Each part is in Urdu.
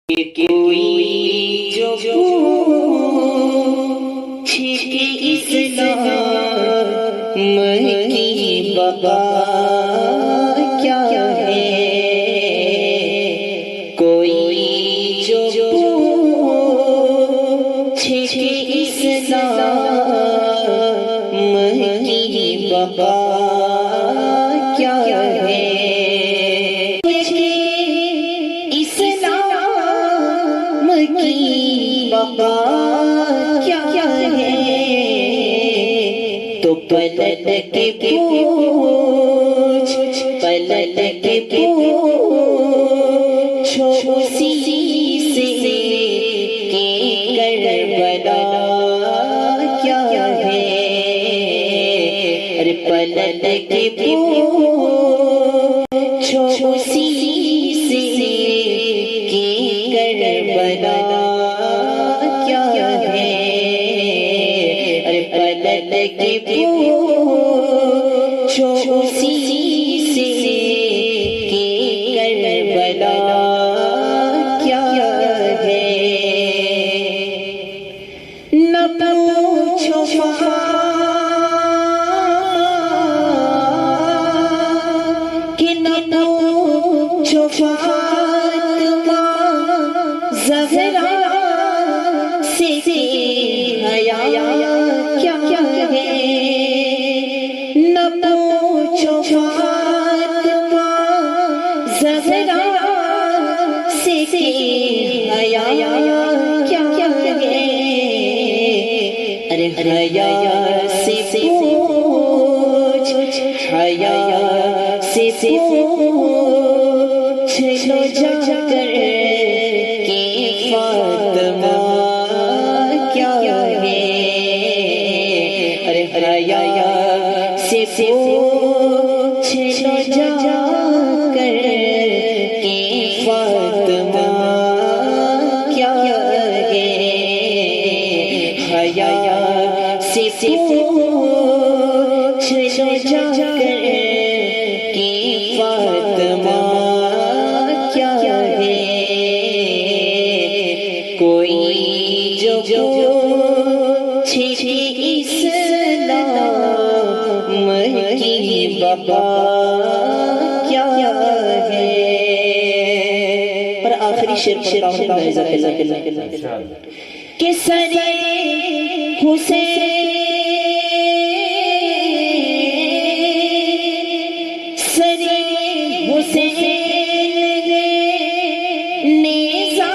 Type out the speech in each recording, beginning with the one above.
کوئی جو پوچھے کہ اسلام کی بقا کیا ہے، کوئی جو پوچھے کہ اسلام کی بقا کیا ہے، بقا کیا ہے، تو پلٹ کے پوچھ، پلٹ کے پوچھو اسی سے کہ کربلا کیا ہے، ارے پلٹ کے پوچھو اسی سے کہ کربلا پلٹ کے پوچھو اسی سے کہ کربلا کیا ہے، نہ پوچھو کہ نہ پوچھو فاطمہ زہرا سے حیا کیا ہے، نہ پوچھو فاطمہ زہرا سے حیا کیا ہے، ارے حیا سے پوچھ، حیا سے پوچھ لو جا کر کہ فاطمہ کیا ہے، حیا سے پوچھ لو جا کر کہ فاطمہ کیا ہے، حیا سے پوچھ لو جا کر کہ فاطمہ کیا ہے، کوئی جو پوچھے کہ کی بقا کیا ہے، اور آخری شعر پڑھتا ہوں کہ سر حسین، سر حسین نیزہ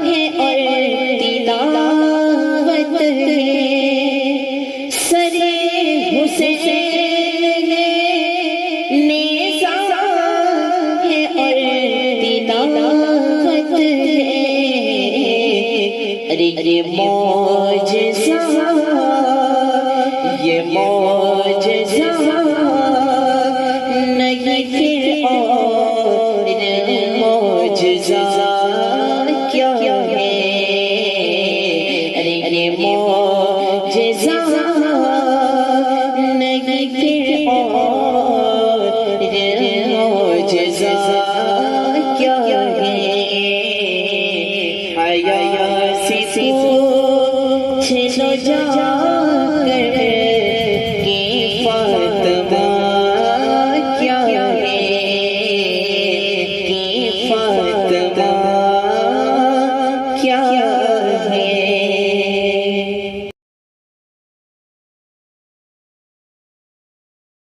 ہے اور تلاوت ہے، سر حسین نیزہ ہے اور تلاوت ہے، ارے معجزہ